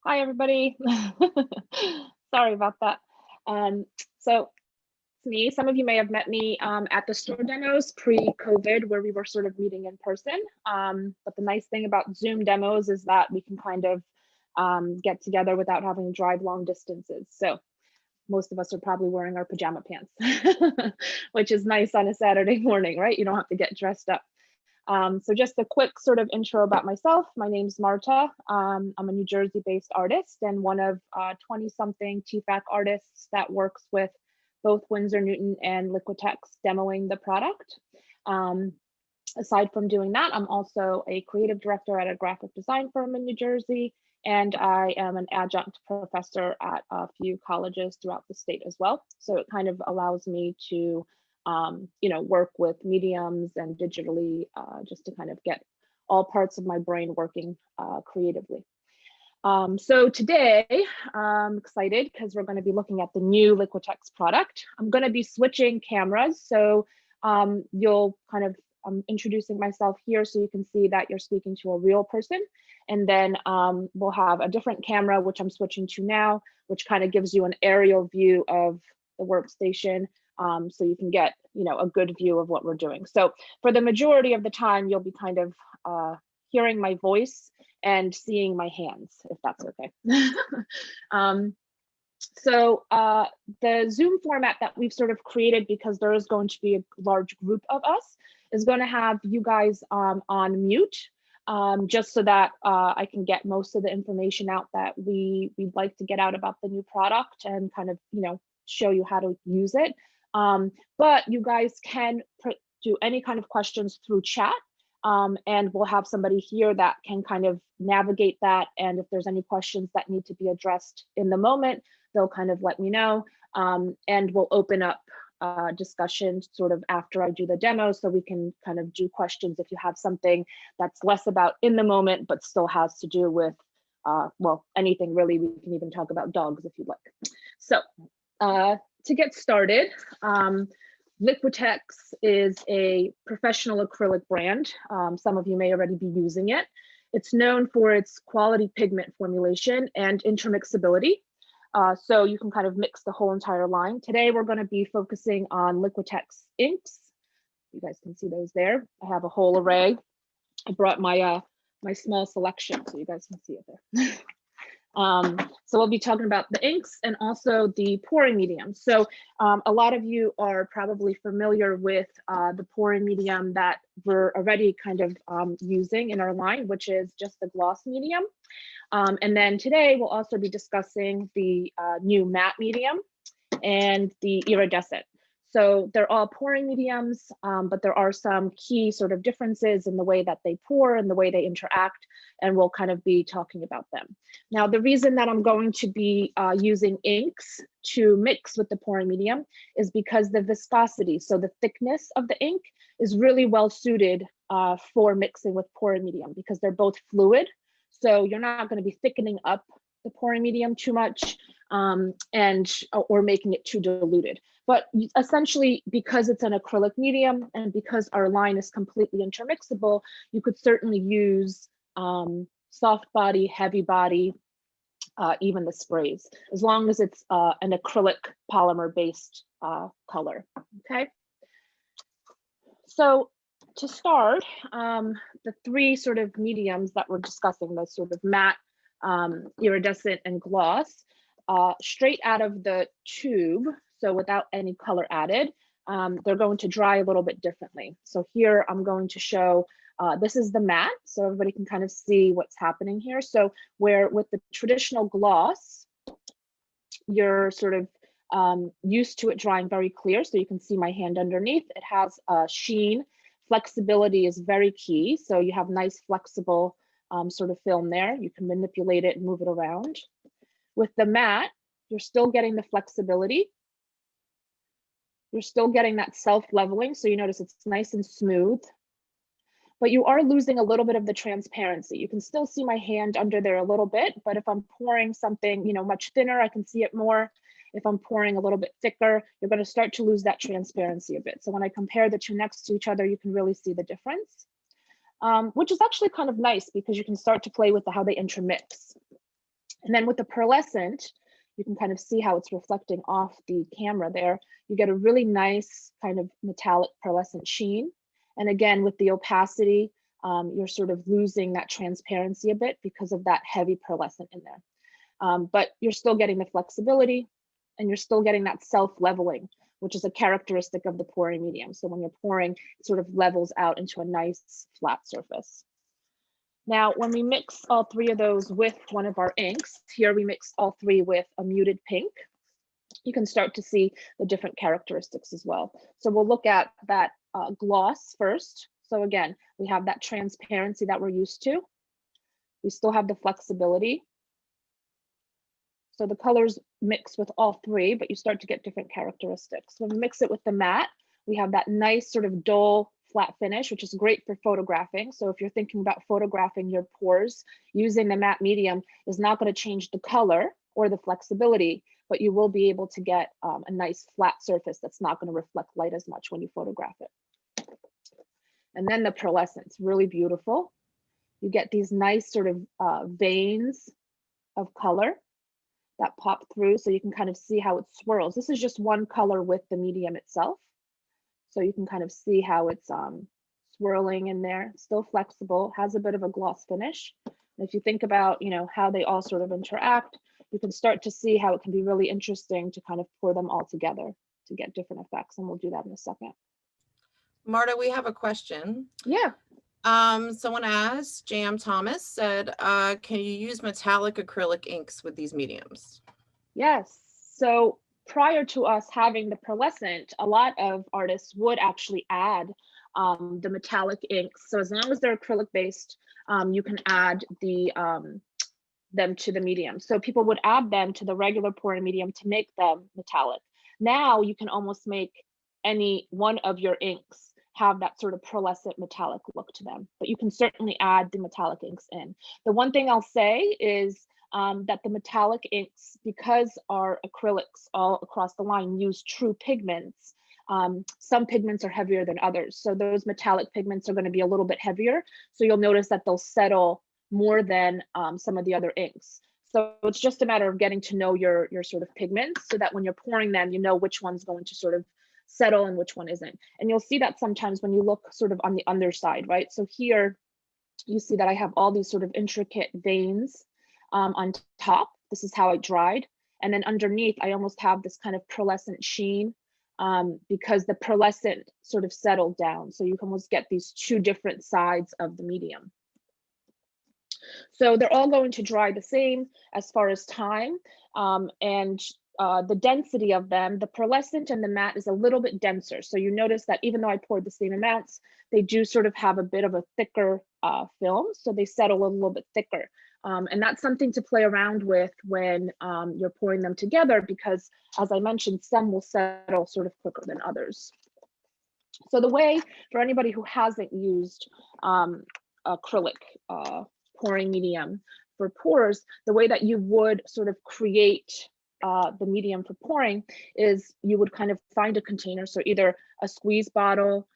Hi, everybody. Sorry about that. So it's me. Some of you may have met me at the store demos pre-COVID, where we were sort of meeting in person. But the nice thing about Zoom demos is that we can kind of get together without having to drive long distances. So most of us are probably wearing our pajama pants, which is nice on a Saturday morning, right? You don't have to get dressed up. So just a quick sort of intro about myself. My name's Marta. I'm a New Jersey-based artist and one of 20-something TFAC artists that works with both Winsor Newton and Liquitex demoing the product. Aside from doing that, I'm also a creative director at a graphic design firm in New Jersey, and I am an adjunct professor at a few colleges throughout the state as well. So it kind of allows me to work with mediums and digitally just to kind of get all parts of my brain working creatively. So today I'm excited because we're going to be looking at the new Liquitex product. I'm going to be switching cameras. So you'll kind of, I'm introducing myself here so you can see that you're speaking to a real person. And then we'll have a different camera, which I'm switching to now, which kind of gives you an aerial view of the workstation. So you can get, a good view of what we're doing. So for the majority of the time, you'll be kind of hearing my voice and seeing my hands, if that's okay. So the Zoom format that we've sort of created, because there is going to be a large group of us, is going to have you guys on mute, just so that I can get most of the information out that we'd like to get out about the new product and kind of, show you how to use it. But you guys can do any kind of questions through chat. And we'll have somebody here that can kind of navigate that. And if there's any questions that need to be addressed in the moment, they'll kind of let me know. And we'll open up discussion sort of after I do the demo, so we can kind of do questions if you have something that's less about in the moment, but still has to do with, well, anything really. We can even talk about dogs if you'd like. So to get started, Liquitex is a professional acrylic brand. Some of you may already be using it. It's known for its quality pigment formulation and intermixability. So you can kind of mix the whole entire line. Today, we're going to be focusing on Liquitex inks. You guys can see those there. I have a whole array. I brought my my small selection so you guys can see it there. So we'll be talking about the inks and also the pouring medium. So a lot of you are probably familiar with the pouring medium that we're already kind of using in our line, which is just the gloss medium. And then today we'll also be discussing the new matte medium and the iridescent. So they're all pouring mediums, but there are some key sort of differences in the way that they pour and the way they interact, and we'll kind of be talking about them. Now, the reason that I'm going to be using inks to mix with the pouring medium is because the viscosity, so the thickness of the ink, is really well suited for mixing with pouring medium because they're both fluid. So you're not going to be thickening up the pouring medium too much or making it too diluted. But essentially, because it's an acrylic medium and because our line is completely intermixable, you could certainly use soft body, heavy body, even the sprays, as long as it's an acrylic polymer based color, okay? So to start, the three sort of mediums that we're discussing, the sort of matte, iridescent, and gloss, straight out of the tube, so without any color added, they're going to dry a little bit differently. So here I'm going to show, this is the matte, so everybody can kind of see what's happening here. So where with the traditional gloss, you're sort of used to it drying very clear, so you can see my hand underneath. It has a sheen. Flexibility is very key, so you have nice flexible sort of film there. You can manipulate it and move it around. With the matte, you're still getting the flexibility. You're still getting that self-leveling, so you notice it's nice and smooth, but you are losing a little bit of the transparency. You can still see my hand under there a little bit, but if I'm pouring something, much thinner, I can see it more. If I'm pouring a little bit thicker, you're going to start to lose that transparency a bit. So when I compare the two next to each other, you can really see the difference, which is actually kind of nice because you can start to play with how they intermix. And then with the pearlescent, you can kind of see how it's reflecting off the camera there. You get a really nice kind of metallic pearlescent sheen. And again, with the opacity, you're sort of losing that transparency a bit because of that heavy pearlescent in there. But you're still getting the flexibility, and you're still getting that self-leveling, which is a characteristic of the pouring medium. So when you're pouring, it sort of levels out into a nice flat surface. Now, when we mix all three of those with one of our inks, here we mixed all three with a muted pink, you can start to see the different characteristics as well. So we'll look at that gloss first. So again, we have that transparency that we're used to. We still have the flexibility. So the colors mix with all three, but you start to get different characteristics. When we mix it with the matte, we have that nice sort of dull flat finish, which is great for photographing. So if you're thinking about photographing your pores, using the matte medium is not going to change the color or the flexibility, but you will be able to get a nice flat surface that's not going to reflect light as much when you photograph it. And then the pearlescence, really beautiful. You get these nice sort of veins of color that pop through, so you can kind of see how it swirls. This is just one color with the medium itself. So you can kind of see how it's swirling in there, still flexible, has a bit of a gloss finish. And if you think about, you know, how they all sort of interact, you can start to see how it can be really interesting to kind of pour them all together to get different effects. And we'll do that in a second. Marta, we have a question. Yeah. Someone asked, Jam Thomas said, can you use metallic acrylic inks with these mediums? Yes. So prior to us having the pearlescent, a lot of artists would actually add the metallic inks. So as long as they're acrylic based, you can add them to the medium. So people would add them to the regular pouring medium to make them metallic. Now you can almost make any one of your inks have that sort of pearlescent metallic look to them, but you can certainly add the metallic inks in. The one thing I'll say is that the metallic inks, because our acrylics all across the line use true pigments, some pigments are heavier than others. So those metallic pigments are going to be a little bit heavier. So you'll notice that they'll settle more than some of the other inks. So it's just a matter of getting to know your sort of pigments so that when you're pouring them, you know which one's going to sort of settle and which one isn't. And you'll see that sometimes when you look sort of on the underside, right? So here you see that I have all these sort of intricate veins on top. This is how I dried. And then underneath, I almost have this kind of pearlescent sheen because the pearlescent sort of settled down. So you can almost get these two different sides of the medium. So they're all going to dry the same as far as time. And the density of them, the pearlescent and the matte is a little bit denser. So you notice that even though I poured the same amounts, they do sort of have a bit of a thicker film. So they settle a little bit thicker. And that's something to play around with when you're pouring them together, because as I mentioned, some will settle sort of quicker than others. So the way, for anybody who hasn't used acrylic pouring medium for pours, the way that you would sort of create the medium for pouring is you would kind of find a container. So either a squeeze bottle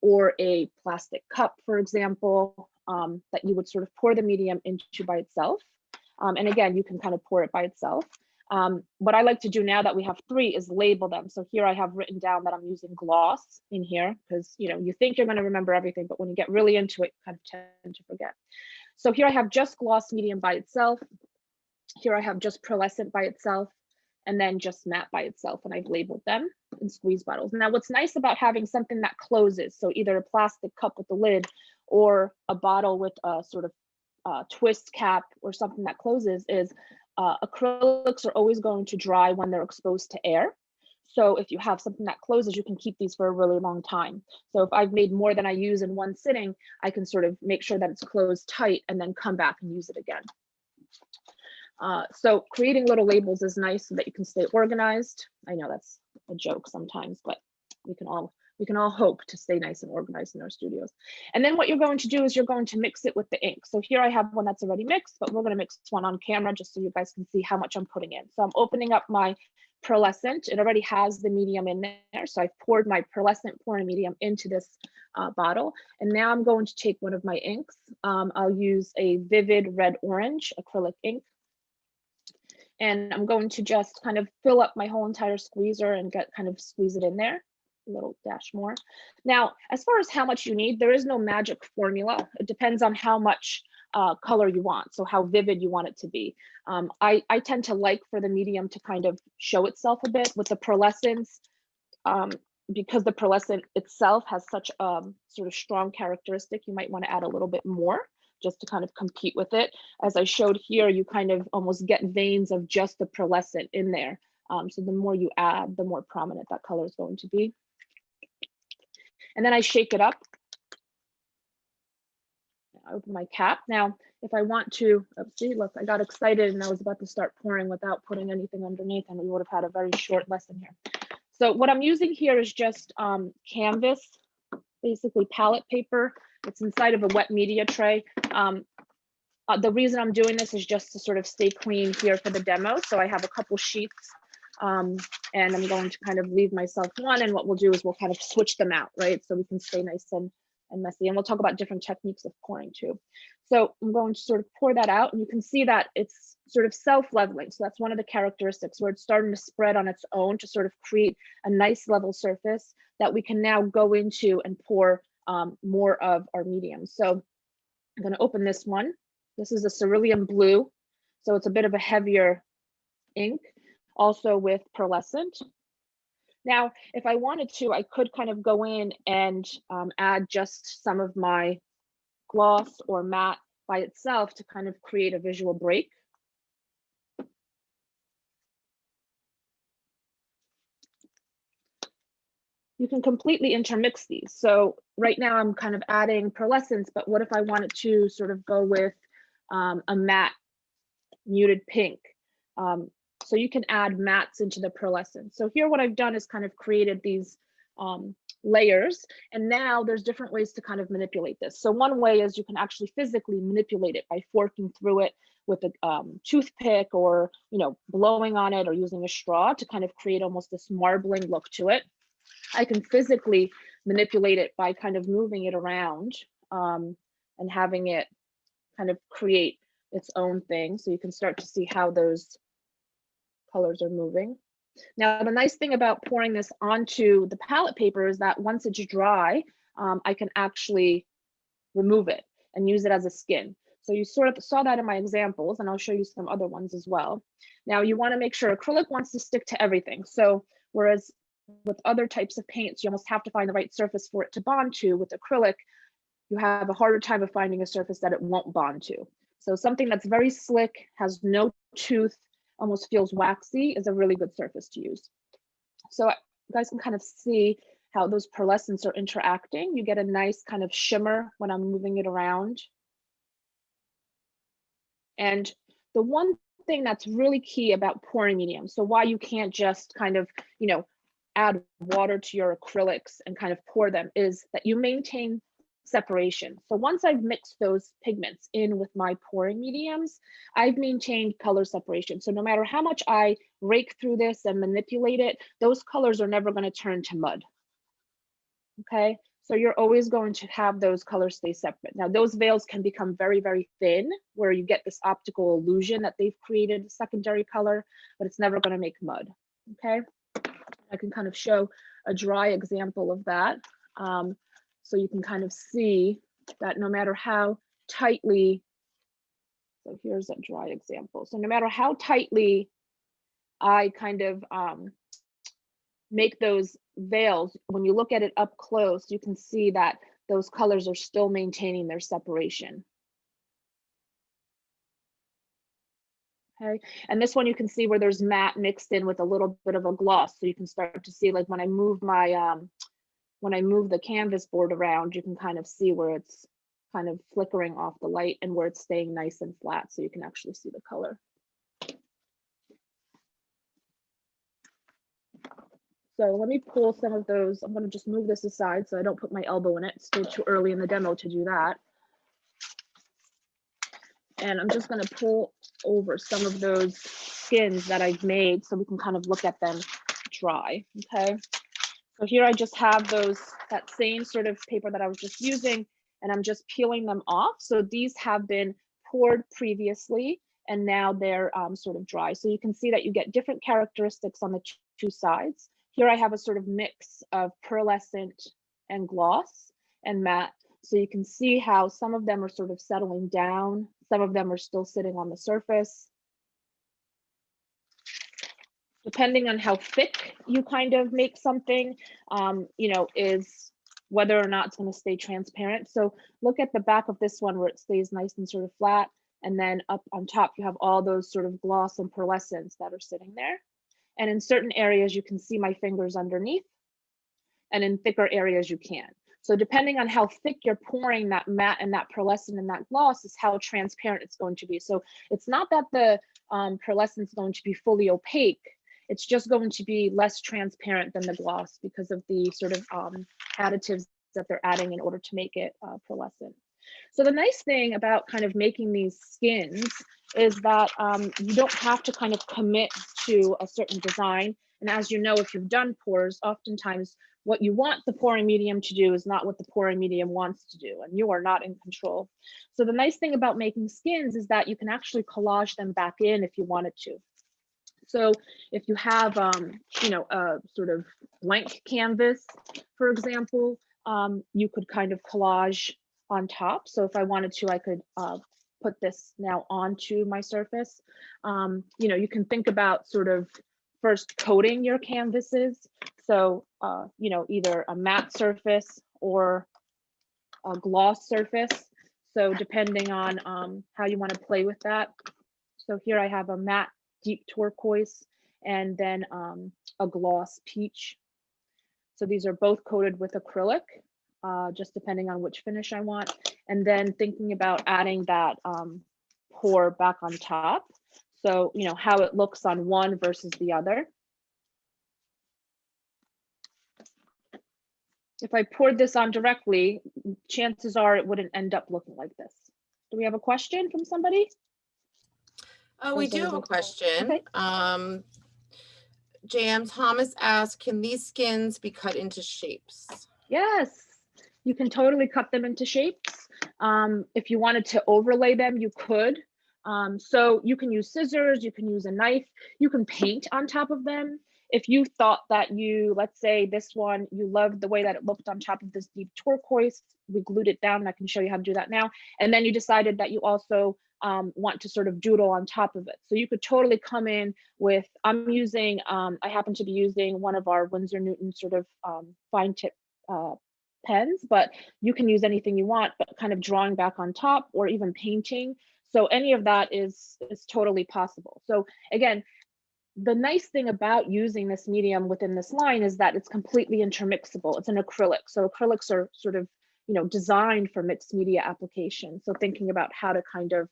or a plastic cup, for example, that you would sort of pour the medium into by itself. And again, you can kind of pour it by itself. What I like to do now that we have three is label them. So here I have written down that I'm using gloss in here because, you know, you think you're going to remember everything, but when you get really into it, you kind of tend to forget. So here I have just gloss medium by itself. Here I have just pearlescent by itself, and then just matte by itself, and I've labeled them in squeeze bottles. Now, what's nice about having something that closes, so either a plastic cup with a lid or a bottle with a sort of twist cap or something that closes, is acrylics are always going to dry when they're exposed to air. So if you have something that closes, you can keep these for a really long time. So if I've made more than I use in one sitting, I can sort of make sure that it's closed tight and then come back and use it again. So creating little labels is nice so that you can stay organized. I know that's a joke sometimes, but we can all hope to stay nice and organized in our studios. And then what you're going to do is you're going to mix it with the ink. So here I have one that's already mixed, but we're going to mix one on camera just so you guys can see how much I'm putting in. So I'm opening up my pearlescent. It already has the medium in there. So I've poured my pearlescent pouring medium into this bottle. And now I'm going to take one of my inks. I'll use a vivid red orange acrylic ink. And I'm going to just kind of fill up my whole entire squeezer and kind of squeeze it in there, a little dash more. Now, as far as how much you need, there is no magic formula. It depends on how much color you want, so how vivid you want it to be. I tend to like for the medium to kind of show itself a bit with the pearlescence, because the pearlescent itself has such a sort of strong characteristic. You might want to add a little bit more just to kind of compete with it. As I showed here, you kind of almost get veins of just the pearlescent in there. So the more you add, the more prominent that color is going to be. And then I shake it up. I open my cap. Now, if I want to, see, look, I got excited and I was about to start pouring without putting anything underneath, and we would have had a very short lesson here. So what I'm using here is just canvas, basically palette paper. It's inside of a wet media tray. The reason I'm doing this is just to sort of stay clean here for the demo. So I have a couple sheets, and I'm going to kind of leave myself one. And what we'll do is we'll kind of switch them out, right? So we can stay nice and messy. And we'll talk about different techniques of pouring too. So I'm going to sort of pour that out, and you can see that it's sort of self-leveling. So that's one of the characteristics where it's starting to spread on its own to sort of create a nice level surface that we can now go into and pour more of our mediums. So I'm going to open this one. This is a cerulean blue, so it's a bit of a heavier ink, also with pearlescent. Now, if I wanted to, I could kind of go in and add just some of my gloss or matte by itself to kind of create a visual break. You can completely intermix these. So right now I'm kind of adding pearlescence, but what if I wanted to sort of go with a matte muted pink? So you can add mattes into the pearlescent. So here what I've done is kind of created these layers, and now there's different ways to kind of manipulate this. So one way is you can actually physically manipulate it by forking through it with a toothpick, or blowing on it or using a straw to kind of create almost this marbling look to it. I can physically manipulate it by kind of moving it around and having it kind of create its own thing. So you can start to see how those colors are moving. Now, the nice thing about pouring this onto the palette paper is that once it's dry, I can actually remove it and use it as a skin. So you sort of saw that in my examples, and I'll show you some other ones as well. Now, you want to make sure acrylic wants to stick to everything. So whereas with other types of paints, you almost have to find the right surface for it to bond to, with acrylic, you have a harder time of finding a surface that it won't bond to. So something that's very slick, has no tooth, almost feels waxy, is a really good surface to use. So you guys can kind of see how those pearlescents are interacting. You get a nice kind of shimmer when I'm moving it around. And the one thing that's really key about pouring medium, so why you can't just kind of, add water to your acrylics and kind of pour them, is that you maintain separation. So once I've mixed those pigments in with my pouring mediums, I've maintained color separation. So no matter how much I rake through this and manipulate it, those colors are never going to turn to mud. Okay, so you're always going to have those colors stay separate. Now, those veils can become very, very thin, where you get this optical illusion that they've created a secondary color, but it's never going to make mud. Okay, I can kind of show a dry example of that. So you can kind of see that no matter how tightly, so here's a dry example. So no matter how tightly I kind of make those veils, when you look at it up close, you can see that those colors are still maintaining their separation. Okay, and this one you can see where there's matte mixed in with a little bit of a gloss. So you can start to see, like when I move my when I move the canvas board around, you can kind of see where it's kind of flickering off the light and where it's staying nice and flat, so you can actually see the color. So let me pull some of those. I'm going to just move this aside so I don't put my elbow in it. It's still too early in the demo to do that. And I'm just going to pull over some of those skins that I've made so we can kind of look at them dry. Okay. So here I just have that same sort of paper that I was just using, and I'm just peeling them off. So these have been poured previously, and now they're sort of dry. So you can see that you get different characteristics on the two sides. Here I have a sort of mix of pearlescent and gloss and matte. So you can see how some of them are sort of settling down. Some of them are still sitting on the surface. Depending on how thick you kind of make something, you know, is whether or not it's going to stay transparent. So look at the back of this one where it stays nice and sort of flat. And then up on top, you have all those sort of gloss and pearlescence that are sitting there. And in certain areas, you can see my fingers underneath. And in thicker areas, you can. So depending on how thick you're pouring that matte and that pearlescent and that gloss is how transparent it's going to be. So it's not that the pearlescent is going to be fully opaque. It's just going to be less transparent than the gloss because of the sort of additives that they're adding in order to make it pearlescent. So the nice thing about kind of making these skins is that you don't have to kind of commit to a certain design. And as you know, if you've done pours, oftentimes what you want the pouring medium to do is not what the pouring medium wants to do, and you are not in control. So the nice thing about making skins is that you can actually collage them back in if you wanted to. So if you have, you know, a sort of blank canvas, for example, you could kind of collage on top. So if I wanted to, I could put this now onto my surface. You know, you can think about sort of first coating your canvases. So, you know, either a matte surface or a gloss surface. So depending on how you want to play with that. So here I have a matte deep turquoise and then a gloss peach. So these are both coated with acrylic, just depending on which finish I want. And then thinking about adding that pour back on top. So, you know, how it looks on one versus the other. If I poured this on directly, chances are it wouldn't end up looking like this. Do we have a question from somebody? We do have a question. Okay. J.M. Thomas asked, can these skins be cut into shapes? Yes, you can totally cut them into shapes. If you wanted to overlay them, you could. So you can use scissors, you can use a knife, you can paint on top of them. If you thought that you, let's say this one, you loved the way that it looked on top of this deep turquoise, we glued it down, and I can show you how to do that now. And then you decided that you also want to sort of doodle on top of it. So you could totally come in with, I'm using, I happen to be using one of our Winsor Newton sort of fine tip pens, but you can use anything you want, but kind of drawing back on top or even painting. So any of that is totally possible. So again, the nice thing about using this medium within this line is that it's completely intermixable. It's an acrylic. So acrylics are sort of, you know, designed for mixed media application. So thinking about how to kind of,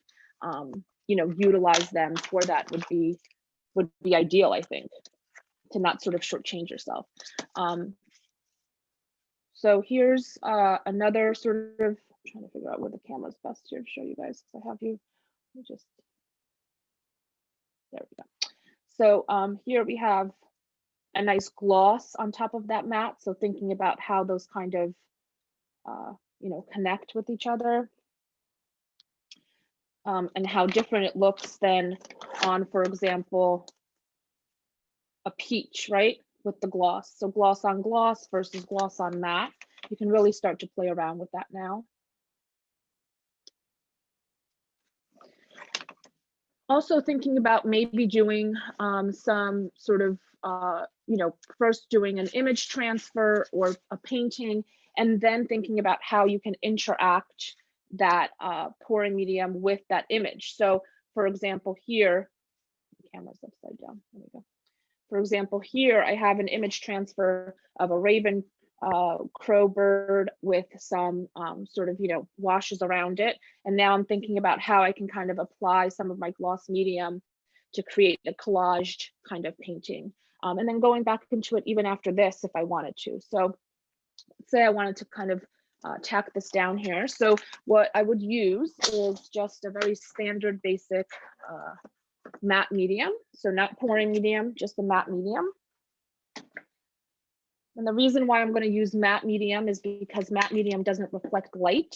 you know, utilize them for that would be ideal, I think, to not sort of shortchange yourself. So here's another sort of, I'm trying to figure out where the camera's best here to show you guys, because I have you, just, there we go. So here we have a nice gloss on top of that matte. So thinking about how those kind of, you know, connect with each other. And how different it looks than on, for example, a peach, right? With the gloss. So gloss on gloss versus gloss on matte. You can really start to play around with that now. Also thinking about maybe doing some sort of, you know, first doing an image transfer or a painting, and then thinking about how you can interact that pouring medium with that image. So for example, here, the camera's upside down, there we go. For example, here I have an image transfer of a raven crow bird with some sort of, you know, washes around it. And now I'm thinking about how I can kind of apply some of my gloss medium to create a collaged kind of painting. And then going back into it even after this if I wanted to. So let's say I wanted to kind of tack this down here. So what I would use is just a very standard basic matte medium. So not pouring medium, just a matte medium. And the reason why I'm going to use matte medium is because matte medium doesn't reflect light.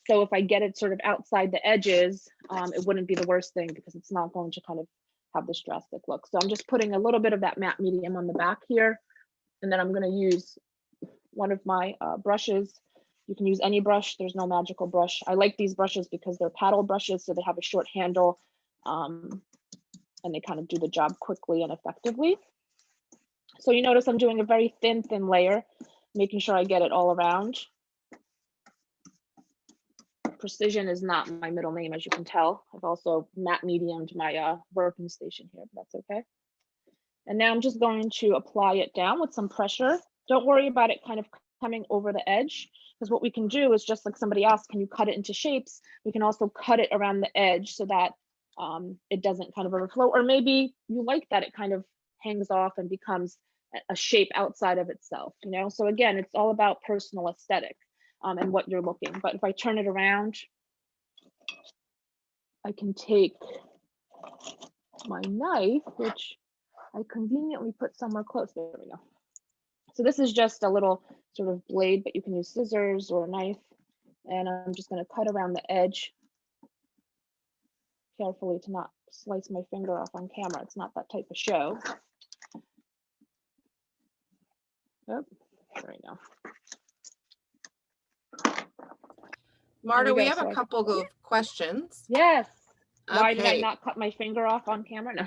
So if I get it sort of outside the edges, it wouldn't be the worst thing because it's not going to kind of have this drastic look. So I'm just putting a little bit of that matte medium on the back here. And then I'm going to use one of my brushes. You can use any brush. There's no magical brush. I like these brushes because they're paddle brushes, so they have a short handle, and they kind of do the job quickly and effectively. So you notice I'm doing a very thin layer, making sure I get it all around. Precision is not my middle name, as you can tell. I've also matte mediumed my working station here, but that's okay. And now I'm just going to apply it down with some pressure. Don't worry about it kind of coming over the edge, because what we can do is, just like somebody asked, can you cut it into shapes? We can also cut it around the edge so that it doesn't kind of overflow, or maybe you like that it kind of hangs off and becomes a shape outside of itself, you know? So again, it's all about personal aesthetic and what you're looking. But if I turn it around, I can take my knife, which I conveniently put somewhere close. There we go. So this is just a little sort of blade, but you can use scissors or a knife. And I'm just going to cut around the edge carefully to not slice my finger off on camera. It's not that type of show. Oh, there we go. Marta, we have a couple of questions. Yes. Why did I Okay. not cut my finger off on camera? No.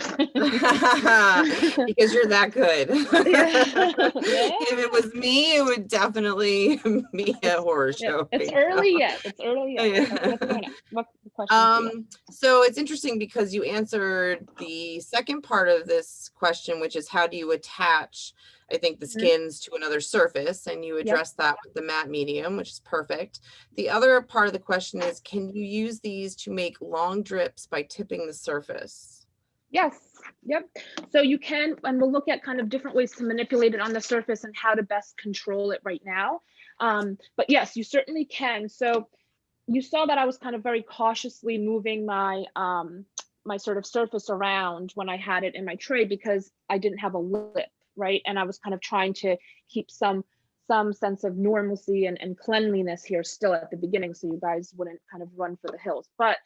Because you're that good. Yeah. If it was me, it would definitely be a horror show. It's early yet. It's early yet. What's going on? What question? So it's interesting because you answered the second part of this question, which is how do you attach, I think, the skins to another surface, and you address that with the matte medium, which is perfect. The other part of the question is, can you use these to make long drips by tipping the surface? Yes. Yep. So you can, and we'll look at kind of different ways to manipulate it on the surface and how to best control it right now. But yes, you certainly can. So you saw that I was kind of very cautiously moving my my sort of surface around when I had it in my tray, because I didn't have a lip, right? And I was kind of trying to keep some sense of normalcy and cleanliness here still at the beginning, so you guys wouldn't kind of run for the hills. But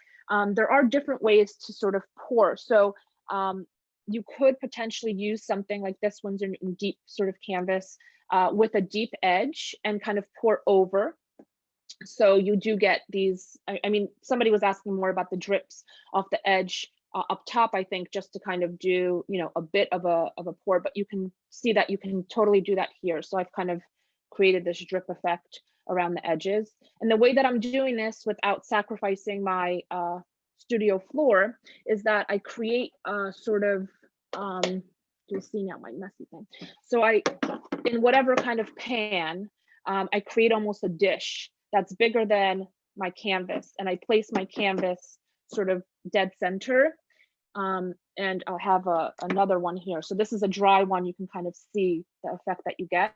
there are different ways to sort of pour. So you could potentially use something like this one's in deep sort of canvas with a deep edge and kind of pour over. So you do get these, I mean, somebody was asking more about the drips off the edge up top, I think, just to kind of do, you know, a bit of a pour, but you can see that you can totally do that here. So I've kind of created this drip effect around the edges. And the way that I'm doing this without sacrificing my studio floor is that I create a sort of, you'll see now my messy thing. So in whatever kind of pan, I create almost a dish that's bigger than my canvas, and I place my canvas sort of dead center. And I'll have another one here. So this is a dry one. You can kind of see the effect that you get.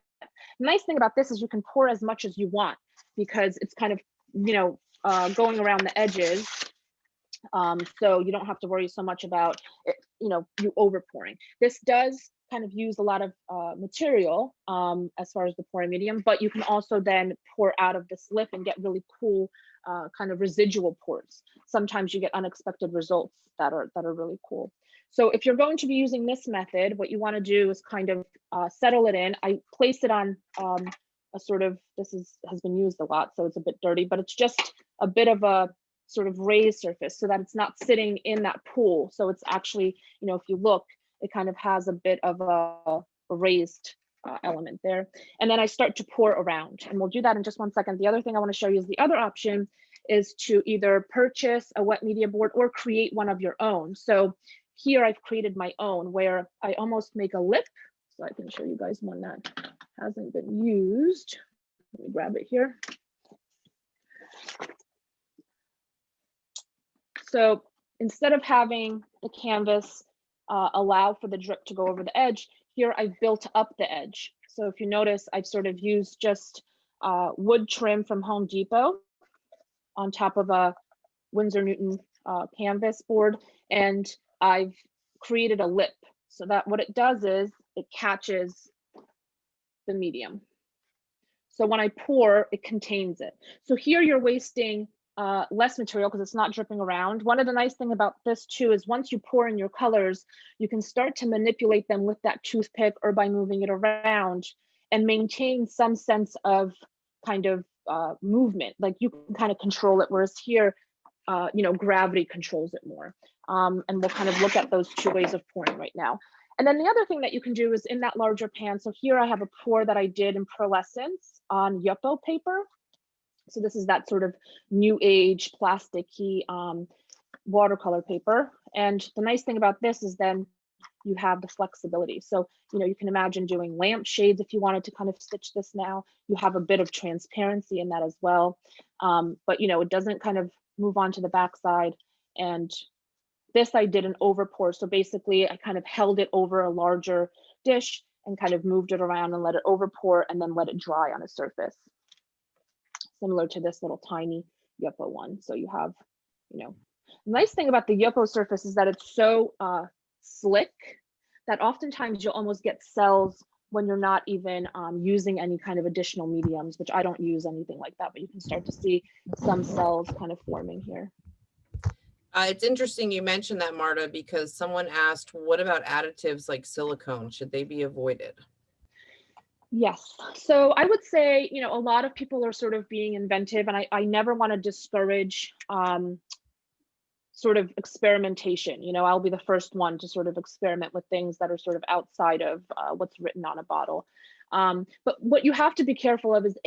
The nice thing about this is you can pour as much as you want, because it's kind of, you know, going around the edges. So you don't have to worry so much about it, you know, you over pouring. This does kind of use a lot of material as far as the pouring medium, but you can also then pour out of this lip and get really cool kind of residual pours. Sometimes you get unexpected results that are really cool. So if you're going to be using this method, what you want to do is kind of settle it in. I place it on a sort of, this has been used a lot, so it's a bit dirty, but it's just a bit of a sort of raised surface so that it's not sitting in that pool. So it's actually, you know, if you look, it kind of has a bit of a raised element there. And then I start to pour around, and we'll do that in just one second. The other thing I want to show you is the other option is to either purchase a wet media board or create one of your own. So here I've created my own, where I almost make a lip. So I can show you guys one that hasn't been used. Let me grab it here. So instead of having the canvas allow for the drip to go over the edge, here I've built up the edge. So if you notice, I've sort of used just wood trim from Home Depot on top of a Winsor Newton canvas board, and I've created a lip so that what it does is it catches the medium. So when I pour, it contains it. So here you're wasting less material because it's not dripping around. One of the nice thing about this too is once you pour in your colors, you can start to manipulate them with that toothpick or by moving it around and maintain some sense of kind of movement. Like you can kind of control it, whereas here, you know, gravity controls it more. And we'll kind of look at those two ways of pouring right now. And then the other thing that you can do is in that larger pan. So here I have a pour that I did in pearlescence on Yupo paper. So this is that sort of new age plasticky watercolor paper. And the nice thing about this is then you have the flexibility. So, you know, you can imagine doing lamp shades if you wanted to kind of stitch this now. You have a bit of transparency in that as well. But, you know, it doesn't kind of move on to the backside. And this I did an over pour. So basically I kind of held it over a larger dish and kind of moved it around and let it over pour and then let it dry on a surface. Similar to this little tiny Yupo one. So you have, you know, the nice thing about the Yupo surface is that it's so slick that oftentimes you'll almost get cells when you're not even using any kind of additional mediums, which I don't use anything like that, but you can start to see some cells kind of forming here. It's interesting you mentioned that, Marta, because someone asked, what about additives like silicone? Should they be avoided? Yes. So I would say, you know, a lot of people are sort of being inventive, and I never want to discourage sort of experimentation. You know, I'll be the first one to sort of experiment with things that are sort of outside of what's written on a bottle. But what you have to be careful of is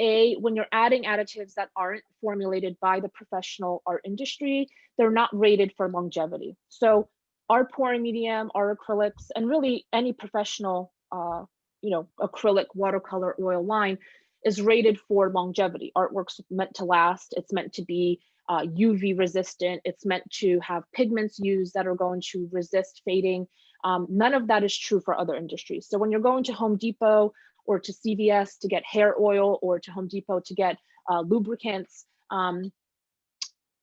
when you're adding additives that aren't formulated by the professional art industry, they're not rated for longevity. So our pouring medium, our acrylics, and really any professional, you know, acrylic, watercolor, oil line is rated for longevity. Artwork's meant to last. It's meant to be UV resistant. It's meant to have pigments used that are going to resist fading. None of that is true for other industries. So when you're going to Home Depot or to CVS to get hair oil or to Home Depot to get lubricants,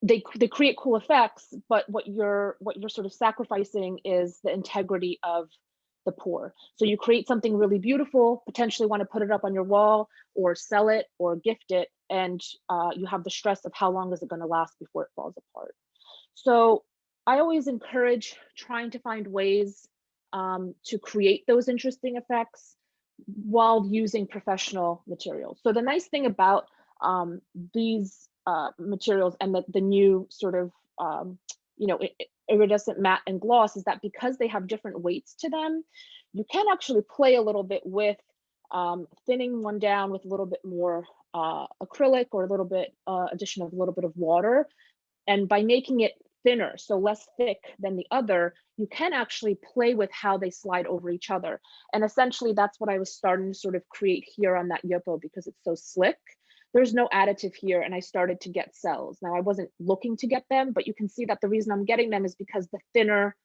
they create cool effects, but what you're sort of sacrificing is the integrity of the pour. So you create something really beautiful, potentially want to put it up on your wall or sell it or gift it, and you have the stress of how long is it going to last before it falls apart. So I always encourage trying to find ways to create those interesting effects while using professional materials. So the nice thing about these materials and the new sort of, you know, iridescent matte and gloss is that because they have different weights to them, you can actually play a little bit with thinning one down with a little bit more acrylic or a little bit addition of a little bit of water. And by making it thinner, so less thick than the other, you can actually play with how they slide over each other. And essentially that's what I was starting to sort of create here on that Yupo because it's so slick. There's no additive here and I started to get cells. Now I wasn't looking to get them, but you can see that the reason I'm getting them is because the thinner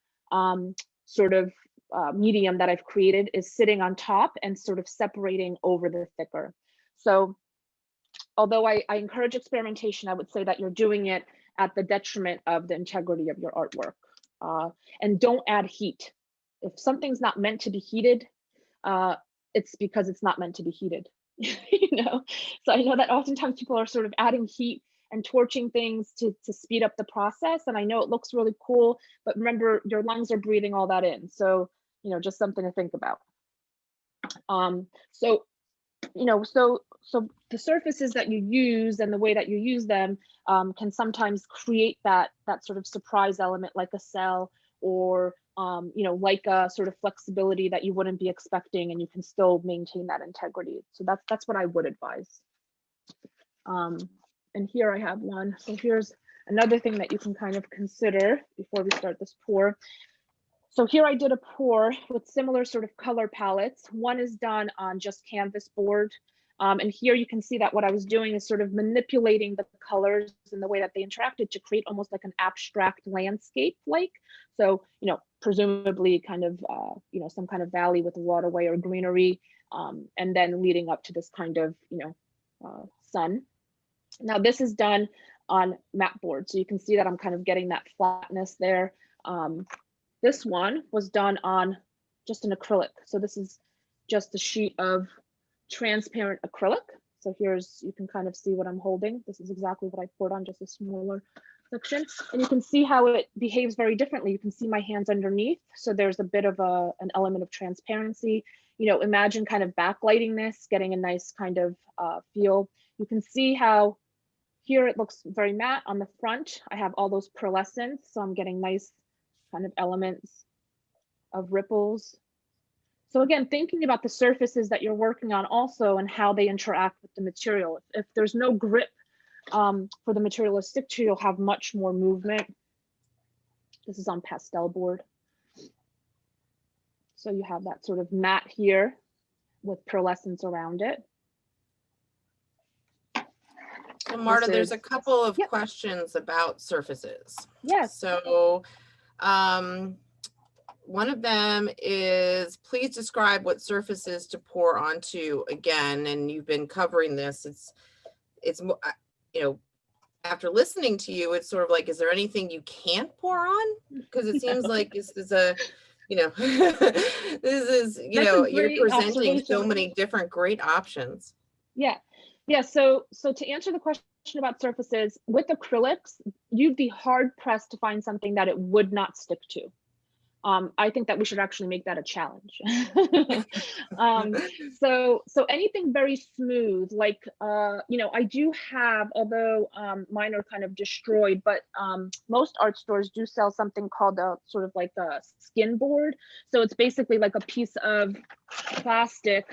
sort of medium that I've created is sitting on top and sort of separating over the thicker. So although I encourage experimentation, I would say that you're doing it at the detriment of the integrity of your artwork. And don't add heat. If something's not meant to be heated, it's because it's not meant to be heated. You know, so I know that oftentimes people are sort of adding heat and torching things to speed up the process. And I know it looks really cool, but remember your lungs are breathing all that in. So, you know, just something to think about. So, you know, so the surfaces that you use and the way that you use them can sometimes create that sort of surprise element, like a cell or you know, like a sort of flexibility that you wouldn't be expecting, and you can still maintain that integrity. So that's what I would advise. And here I have one. So here's another thing that you can kind of consider before we start this pour. So here I did a pour with similar sort of color palettes. One is done on just canvas board. And here you can see that what I was doing is sort of manipulating the colors and the way that they interacted to create almost like an abstract landscape like. So, you know, presumably kind of, you know, some kind of valley with a waterway or greenery, and then leading up to this kind of, you know, sun. Now this is done on matte board. So you can see that I'm kind of getting that flatness there. This one was done on just an acrylic. So this is just a sheet of transparent acrylic. So here's, you can kind of see what I'm holding. This is exactly what I poured on, just a smaller section. And you can see how it behaves very differently. You can see my hands underneath. So there's a bit of an element of transparency. You know, imagine kind of backlighting this, getting a nice kind of feel. You can see how here it looks very matte on the front. I have all those pearlescents, so I'm getting nice kind of elements of ripples. So again, thinking about the surfaces that you're working on also and how they interact with the material. If there's no grip for the material to stick to, you'll have much more movement. This is on pastel board. So you have that sort of matte here with pearlescence around it. So Marta, there's a couple of questions about surfaces. Yes. So one of them is, please describe what surfaces to pour onto again. And you've been covering this. It's you know, after listening to you, it's sort of like, is there anything you can't pour on? Because it seems like this is a, you know, this is, you know, you're presenting so many different great options. Yeah. Yeah. So to answer the question about surfaces, with acrylics, you'd be hard pressed to find something that it would not stick to. I think that we should actually make that a challenge. So anything very smooth, like, you know, I do have, although mine are kind of destroyed, but most art stores do sell something called a sort of like a skin board. So it's basically like a piece of plastic.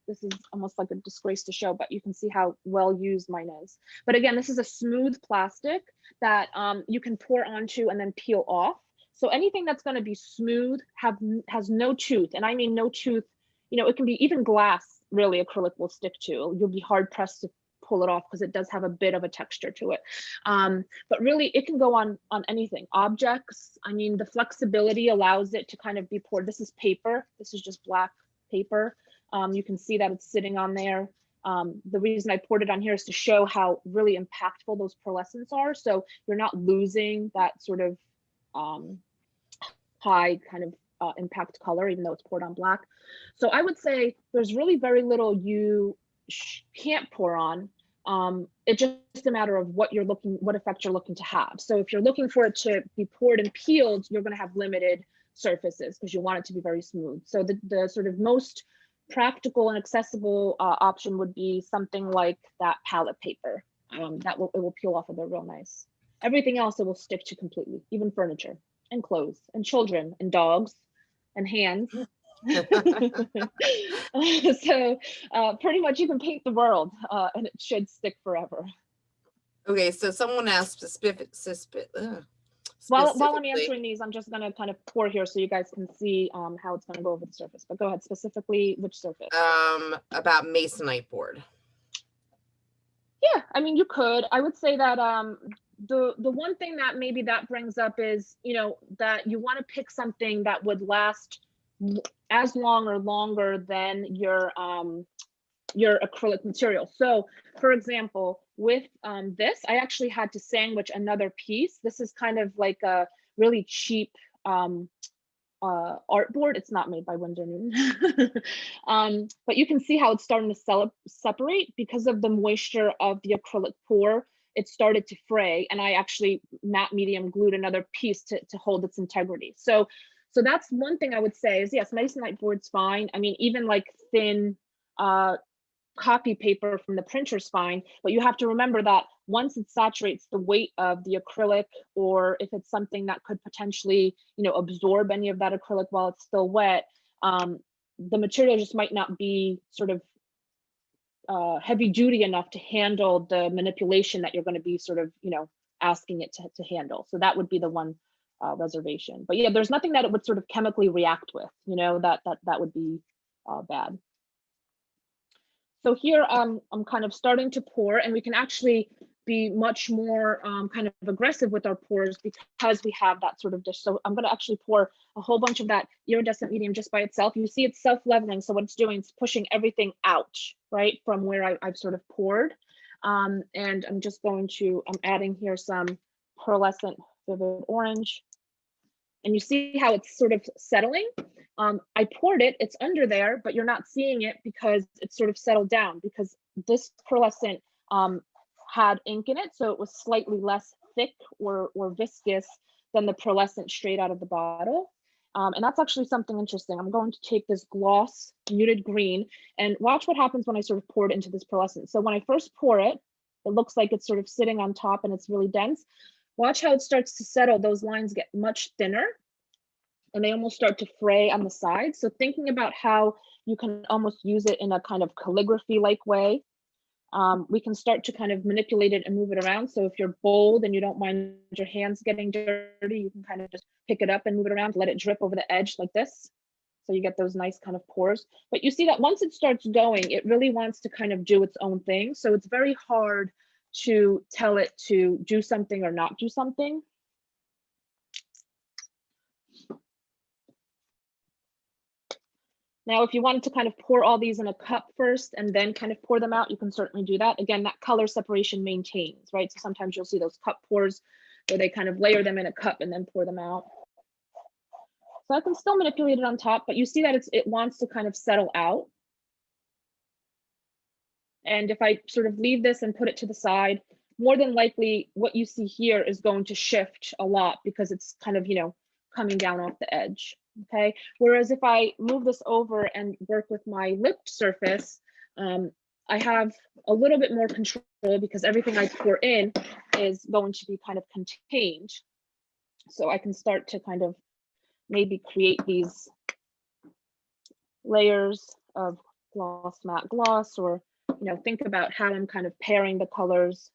This is almost like a disgrace to show, but you can see how well used mine is. But again, this is a smooth plastic that you can pour onto and then peel off. So anything that's going to be smooth has no tooth, and I mean no tooth. You know, it can be even glass. Really, acrylic will stick to. You'll be hard pressed to pull it off because it does have a bit of a texture to it. But really, it can go on anything. Objects. I mean, the flexibility allows it to kind of be poured. This is paper. This is just black paper. You can see that it's sitting on there. The reason I poured it on here is to show how really impactful those pearlescents are. So you're not losing that sort of high kind of impact color, even though it's poured on black. So I would say there's really very little you can't pour on. It's just a matter of what effect you're looking to have. So if you're looking for it to be poured and peeled, you're going to have limited surfaces because you want it to be very smooth. So the sort of most practical and accessible option would be something like that palette paper. It will peel off of there real nice. Everything else it will stick to completely, even furniture and clothes and children and dogs and hands. So pretty much you can paint the world and it should stick forever. Okay, so someone asked while I'm answering these, I'm just going to kind of pour here so you guys can see how it's going to go over the surface. But go ahead, specifically which surface? About masonite board. Yeah, I mean, you could. I would say that the one thing that maybe that brings up is, you know, that you want to pick something that would last as long or longer than your acrylic material. So for example, with this, I actually had to sandwich another piece. This is kind of like a really cheap art board. It's not made by Winsor Newton. But you can see how it's starting to separate because of the moisture of the acrylic pour. It started to fray, and I actually matte medium glued another piece to hold its integrity. So that's one thing I would say is, yes, masonite board's fine. I mean, even like thin copy paper from the printer's fine, but you have to remember that once it saturates the weight of the acrylic, or if it's something that could potentially, you know, absorb any of that acrylic while it's still wet, the material just might not be sort of heavy duty enough to handle the manipulation that you're going to be sort of, you know, asking it to handle. So that would be the one reservation. But yeah, there's nothing that it would sort of chemically react with, you know, that would be bad. So here I'm kind of starting to pour, and we can actually be much more kind of aggressive with our pours because we have that sort of dish. So I'm going to actually pour a whole bunch of that iridescent medium just by itself. You see it's self-leveling. So what it's doing is pushing everything out, right, from where I've sort of poured. And I'm just going to, I'm adding here some pearlescent vivid orange. And you see how it's sort of settling. I poured it, it's under there, but you're not seeing it because it's sort of settled down, because this pearlescent had ink in it, so it was slightly less thick or viscous than the pearlescent straight out of the bottle. And that's actually something interesting. I'm going to take this gloss muted green and watch what happens when I sort of pour it into this pearlescent. So when I first pour it, it looks like it's sort of sitting on top and it's really dense. Watch how it starts to settle. Those lines get much thinner and they almost start to fray on the sides. So thinking about how you can almost use it in a kind of calligraphy-like way. We can start to kind of manipulate it and move it around. So if you're bold and you don't mind your hands getting dirty, you can kind of just pick it up and move it around, let it drip over the edge like this. So you get those nice kind of pores. But you see that once it starts going, it really wants to kind of do its own thing. So it's very hard to tell it to do something or not do something. Now, if you wanted to kind of pour all these in a cup first and then kind of pour them out, you can certainly do that. Again, that color separation maintains, right? So sometimes you'll see those cup pours where they kind of layer them in a cup and then pour them out. So I can still manipulate it on top, but you see that it wants to kind of settle out. And if I sort of leave this and put it to the side, more than likely what you see here is going to shift a lot because it's kind of, you know, coming down off the edge. Okay, whereas if I move this over and work with my lipped surface, I have a little bit more control because everything I pour in is going to be kind of contained. So I can start to kind of maybe create these layers of gloss, matte gloss, or, you know, think about how I'm kind of pairing the colors.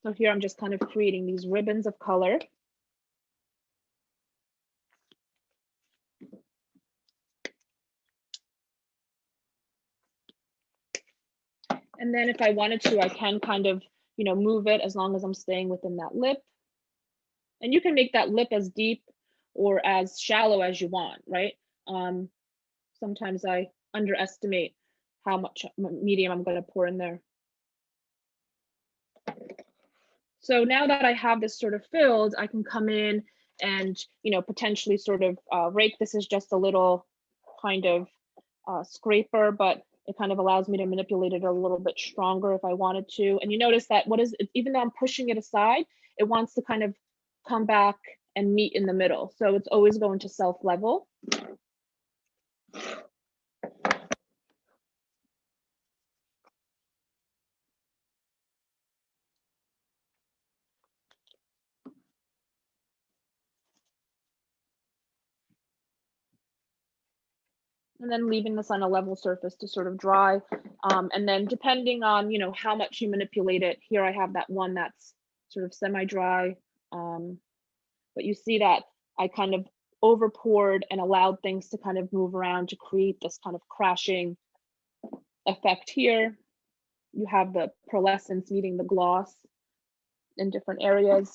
So here I'm just kind of creating these ribbons of color. And then if I wanted to, I can kind of, you know, move it as long as I'm staying within that lip. And you can make that lip as deep or as shallow as you want, right? Sometimes I underestimate how much medium I'm going to pour in there. So now that I have this sort of filled, I can come in and, you know, potentially sort of rake. This is just a little kind of scraper, but it kind of allows me to manipulate it a little bit stronger if I wanted to. And you notice that even though I'm pushing it aside, it wants to kind of come back and meet in the middle. So it's always going to self-level. And then leaving this on a level surface to sort of dry. And then depending on, you know, how much you manipulate it, here I have that one that's sort of semi-dry. But you see that I kind of over poured and allowed things to kind of move around to create this kind of crashing effect here. You have the pearlescence meeting the gloss in different areas.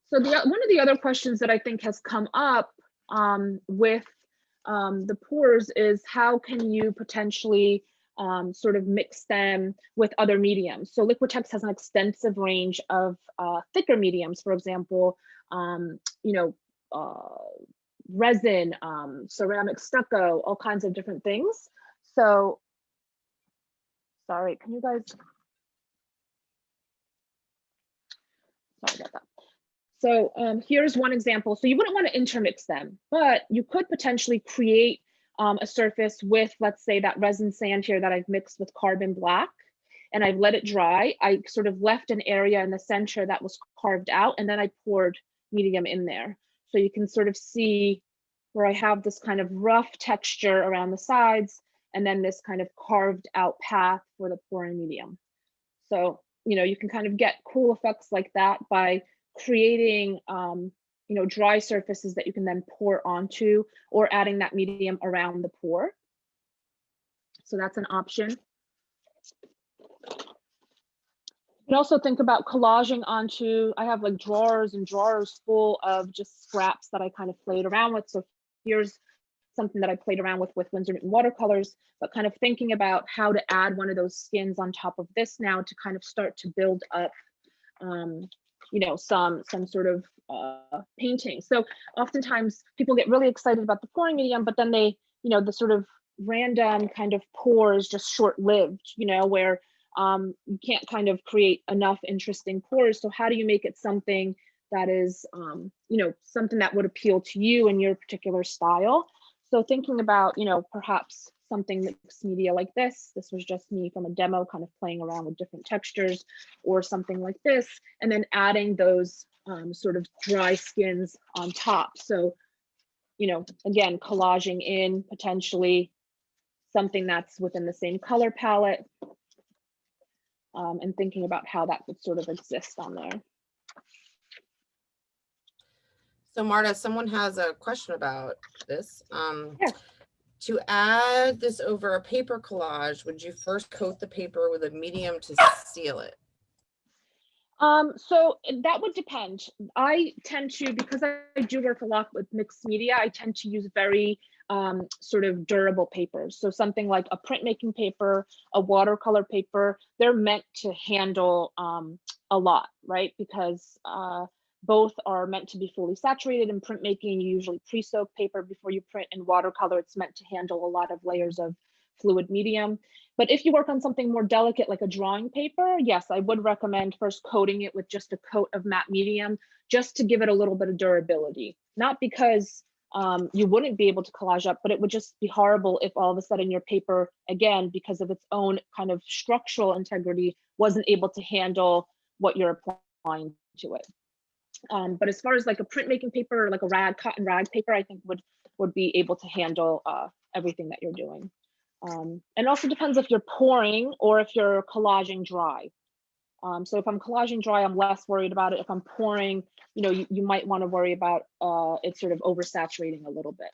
So one of the other questions that I think has come up with the pours is how can you potentially sort of mix them with other mediums? So Liquitex has an extensive range of thicker mediums, for example, you know, resin, ceramic stucco, all kinds of different things. So, sorry, can you guys? Sorry about that. So here's one example. So you wouldn't want to intermix them, but you could potentially create a surface with, let's say, that resin sand here that I've mixed with carbon black, and I've let it dry. I sort of left an area in the center that was carved out, and then I poured medium in there. So you can sort of see where I have this kind of rough texture around the sides, and then this kind of carved out path for the pouring medium. So, you know, you can kind of get cool effects like that by creating you know, dry surfaces that you can then pour onto, or adding that medium around the pour. So that's an option. You can also think about collaging onto, I have like drawers and drawers full of just scraps that I kind of played around with. So here's something that I played around with Winsor Newton watercolors, but kind of thinking about how to add one of those skins on top of this now to kind of start to build up, you know, some sort of painting. So oftentimes people get really excited about the pouring medium, but then they, you know, the sort of random kind of pour is just short-lived, you know, where you can't kind of create enough interesting pours. So how do you make it something that is, you know, something that would appeal to you and your particular style? So thinking about, you know, perhaps something mixed media like this. This was just me from a demo kind of playing around with different textures, or something like this, and then adding those sort of dry skins on top. So, you know, again, collaging in potentially something that's within the same color palette, and thinking about how that would sort of exist on there. So Marta, someone has a question about this. Yeah. To add this over a paper collage, would you first coat the paper with a medium to seal it? So that would depend. I tend to, because I do work a lot with mixed media, I tend to use very sort of durable papers. So something like a printmaking paper, a watercolor paper, they're meant to handle a lot, right? Because both are meant to be fully saturated. In printmaking, you usually pre-soak paper before you print. In watercolor, it's meant to handle a lot of layers of fluid medium. But if you work on something more delicate, like a drawing paper, yes, I would recommend first coating it with just a coat of matte medium, just to give it a little bit of durability. Not because you wouldn't be able to collage up, but it would just be horrible if all of a sudden your paper, again, because of its own kind of structural integrity, wasn't able to handle what you're applying to it. But as far as like a printmaking paper, or like a rag, cotton rag paper, I think would be able to handle everything that you're doing. And also depends if you're pouring or if you're collaging dry. So if I'm collaging dry, I'm less worried about it. If I'm pouring, you know, you might want to worry about it sort of oversaturating a little bit.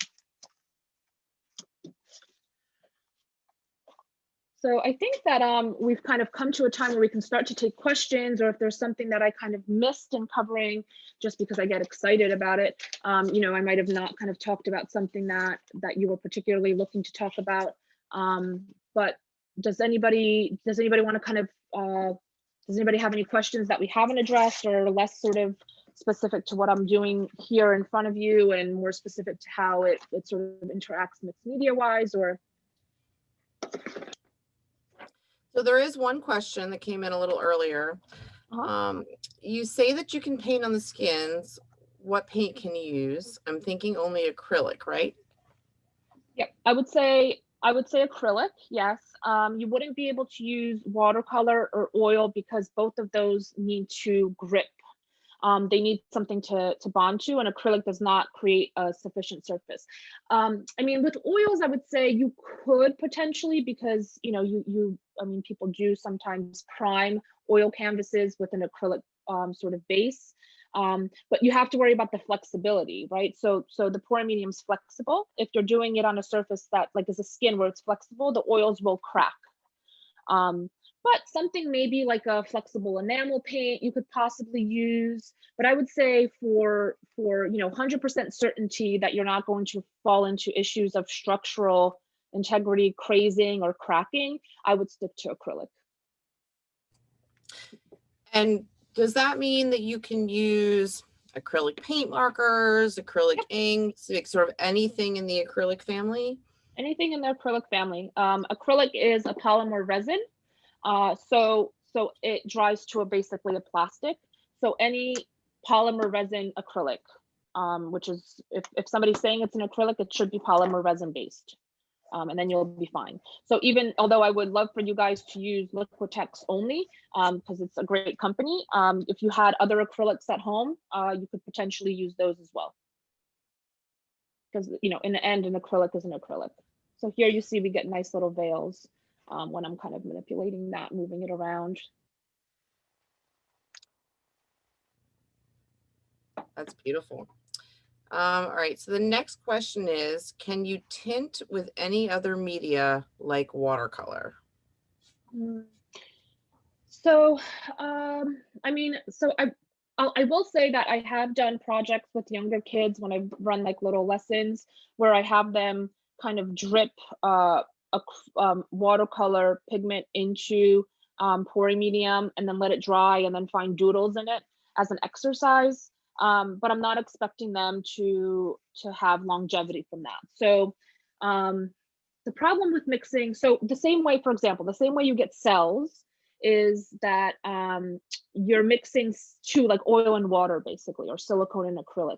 So I think that we've kind of come to a time where we can start to take questions, or if there's something that I kind of missed in covering, just because I get excited about it. You know, I might have not kind of talked about something that you were particularly looking to talk about. But does anybody want to kind of, does anybody have any questions that we haven't addressed, or less sort of specific to what I'm doing here in front of you, and more specific to how it sort of interacts mixed media wise? Or So there is one question that came in a little earlier. You say that you can paint on the skins. What paint can you use? I'm thinking only acrylic, right? Yeah, I would say acrylic, yes. You wouldn't be able to use watercolor or oil, because both of those need to grip. They need something to bond to, and acrylic does not create a sufficient surface. I mean, with oils, I would say you could potentially, because, you know, I mean, people do sometimes prime oil canvases with an acrylic sort of base. But you have to worry about the flexibility, right? So the pouring medium is flexible. If you're doing it on a surface that like is a skin where it's flexible, the oils will crack. But something maybe like a flexible enamel paint you could possibly use. But I would say for you know, 100% certainty that you're not going to fall into issues of structural integrity, crazing, or cracking, I would stick to acrylic. And does that mean that you can use acrylic paint markers, acrylic inks, like sort of anything in the acrylic family? Anything in the acrylic family. Acrylic is a polymer resin. So it dries to basically a plastic. So any polymer resin acrylic, which is, if somebody's saying it's an acrylic, it should be polymer resin based. And then you'll be fine. So even although I would love for you guys to use Liquitex only, because it's a great company, if you had other acrylics at home, you could potentially use those as well. Because, you know, in the end, an acrylic is an acrylic. So here you see we get nice little veils when I'm kind of manipulating that, moving it around. That's beautiful. All right, so the next question is, can you tint with any other media like watercolor? So, I mean, so I will say that I have done projects with younger kids when I've run like little lessons where I have them kind of drip watercolor pigment into pouring medium and then let it dry and then find doodles in it as an exercise. But I'm not expecting them to have longevity from that. So the problem with mixing, so the same way, for example, the same way you get cells is that you're mixing two, like oil and water basically, or silicone and acrylic.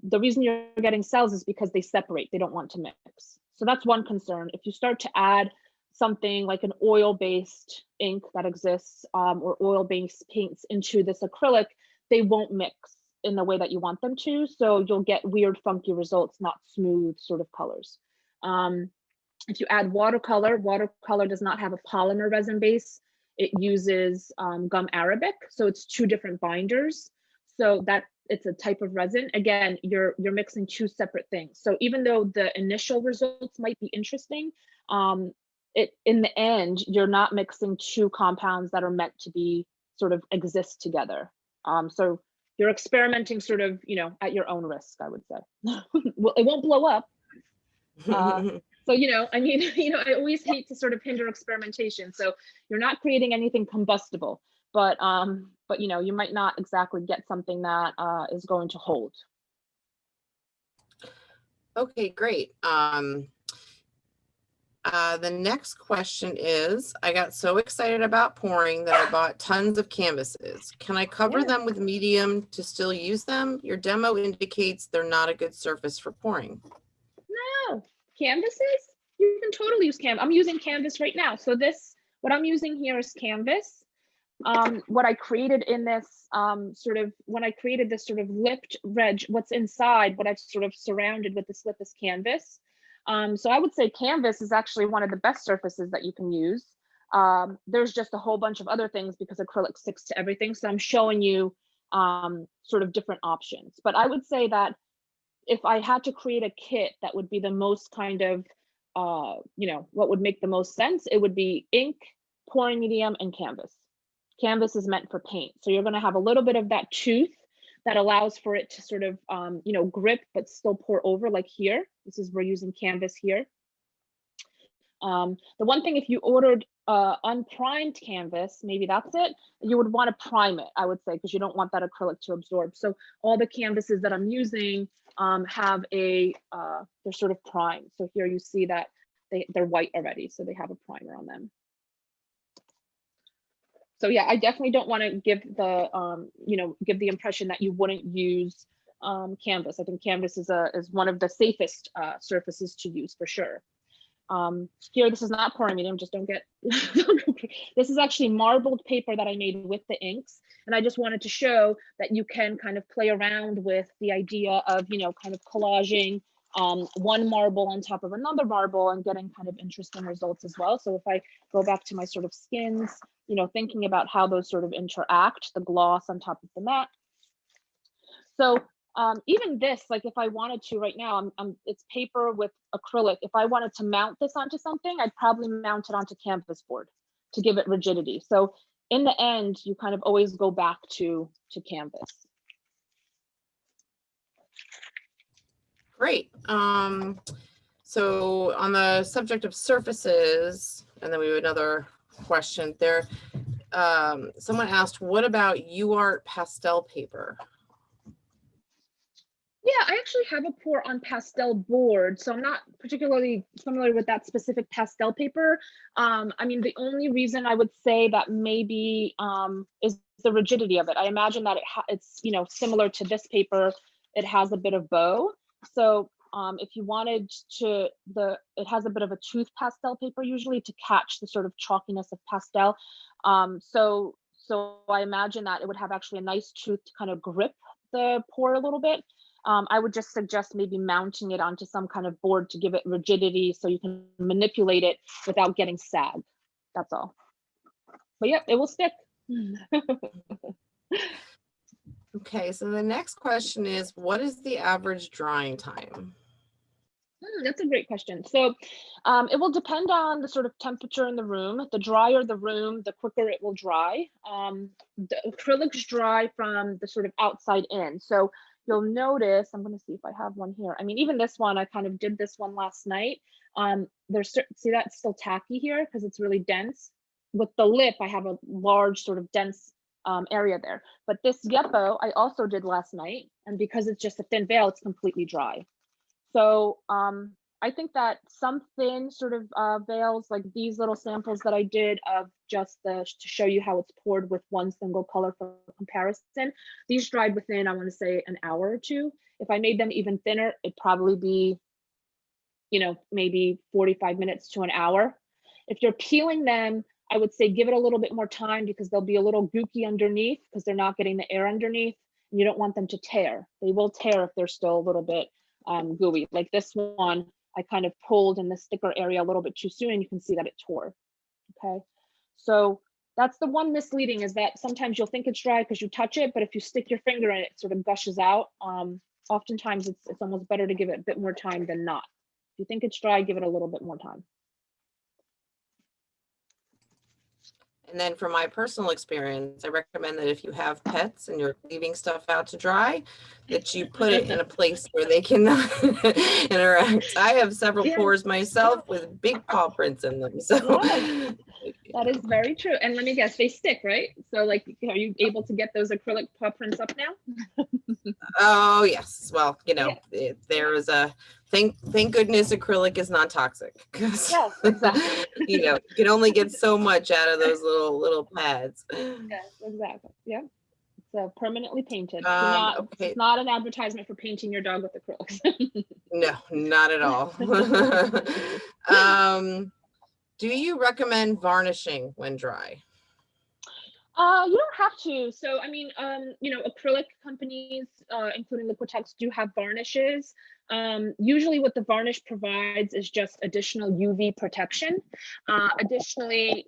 The reason you're getting cells is because they separate, they don't want to mix. So that's one concern. If you start to add something like an oil-based ink that exists, or oil-based paints into this acrylic, they won't mix in the way that you want them to. So you'll get weird, funky results, not smooth sort of colors. If you add watercolor, watercolor does not have a polymer resin base. It uses gum arabic, so it's two different binders. So that it's a type of resin. Again, you're mixing two separate things. So even though the initial results might be interesting, in the end, you're not mixing two compounds that are meant to be sort of exist together. So you're experimenting sort of, at your own risk, I would say. Well, it won't blow up. So, I mean, I always hate to sort of hinder experimentation. So you're not creating anything combustible, but you might not exactly get something that is going to hold. Okay, great. The next question is, I got so excited about pouring that I bought tons of canvases. Can I cover them with medium to still use them? Your demo indicates they're not a good surface for pouring. No, canvases? You can totally use canvas. I'm using canvas right now. So what I'm using here is canvas. What I created in this when I created this sort of lipped reg, what's inside, what I've sort of surrounded with this lip is canvas. So I would say canvas is actually one of the best surfaces that you can use. There's just a whole bunch of other things because acrylic sticks to everything. So I'm showing you sort of different options. But I would say that if I had to create a kit that would be the most kind of, what would make the most sense, it would be ink, pouring medium, and canvas. Canvas is meant for paint. So you're going to have a little bit of that tooth that allows for it to sort of, grip, but still pour over like here. We're using canvas here. The one thing, if you ordered unprimed canvas, maybe that's it, you would want to prime it, I would say, because you don't want that acrylic to absorb. So all the canvases that I'm using have they're sort of primed. So here you see that they're white already, so they have a primer on them. So yeah, I definitely don't want to give the impression that you wouldn't use canvas. I think canvas is one of the safest surfaces to use for sure. Here, this is not pouring medium, just don't get, this is actually marbled paper that I made with the inks. And I just wanted to show that you can kind of play around with the idea of, kind of collaging one marble on top of another marble and getting kind of interesting results as well. So if I go back to my sort of skins, thinking about how those sort of interact, the gloss on top of the matte. So even this, like if I wanted to right now, it's paper with acrylic. If I wanted to mount this onto something, I'd probably mount it onto canvas board to give it rigidity. So in the end, you kind of always go back to canvas. Great. So on the subject of surfaces, and then we have another question there. Someone asked, what about UArt pastel paper? Yeah, I actually have a pour on pastel board, so I'm not particularly familiar with that specific pastel paper. I mean, the only reason I would say that maybe is the rigidity of it. I imagine that it's similar to this paper. It has a bit of bow. So if you wanted to, it has a bit of a tooth pastel paper usually to catch the sort of chalkiness of pastel. So I imagine that it would have actually a nice tooth to kind of grip the pour a little bit. I would just suggest maybe mounting it onto some kind of board to give it rigidity so you can manipulate it without getting sag. That's all. But yeah, it will stick. Okay, so the next question is, what is the average drying time? That's a great question. So it will depend on the sort of temperature in the room. The drier the room, the quicker it will dry. The acrylics dry from the sort of outside in. So you'll notice, I'm going to see if I have one here. I mean, even this one, I kind of did this one last night. There's, see that's still tacky here because it's really dense. With the lip, I have a large sort of dense area there. But this Yepo, I also did last night. And because it's just a thin veil, it's completely dry. So I think that some thin sort of veils, like these little samples that I did of just to show you how it's poured with one single color for comparison, these dried within, I want to say, an hour or two. If I made them even thinner, it'd probably be, you know, maybe 45 minutes to an hour. If you're peeling them, I would say give it a little bit more time because they'll be a little gooky underneath because they're not getting the air underneath. And you don't want them to tear. They will tear if they're still a little bit gooey. Like this one, I kind of pulled in the sticker area a little bit too soon and you can see that it tore. Okay, so that's the one misleading, is that sometimes you'll think it's dry because you touch it, but if you stick your finger in it, it sort of gushes out. Oftentimes it's almost better to give it a bit more time than not. If you think it's dry, give it a little bit more time. And then from my personal experience, I recommend that if you have pets and you're leaving stuff out to dry, that you put it in a place where they can interact. I have several pours myself with big paw prints in them. So yes, that is very true. And let me guess, they stick, right? So like, are you able to get those acrylic paw prints up now? Oh yes. Well, you know, there is a thank goodness acrylic is non-toxic, because yes, exactly. you know, you can only get so much out of those little pads. Yes, exactly. Yeah. So permanently painted. Okay. It's not an advertisement for painting your dog with acrylics. No, not at all. Do you recommend varnishing when dry? You don't have to. So, I mean, you know, acrylic companies, including Liquitex, do have varnishes. Usually what the varnish provides is just additional UV protection. Additionally,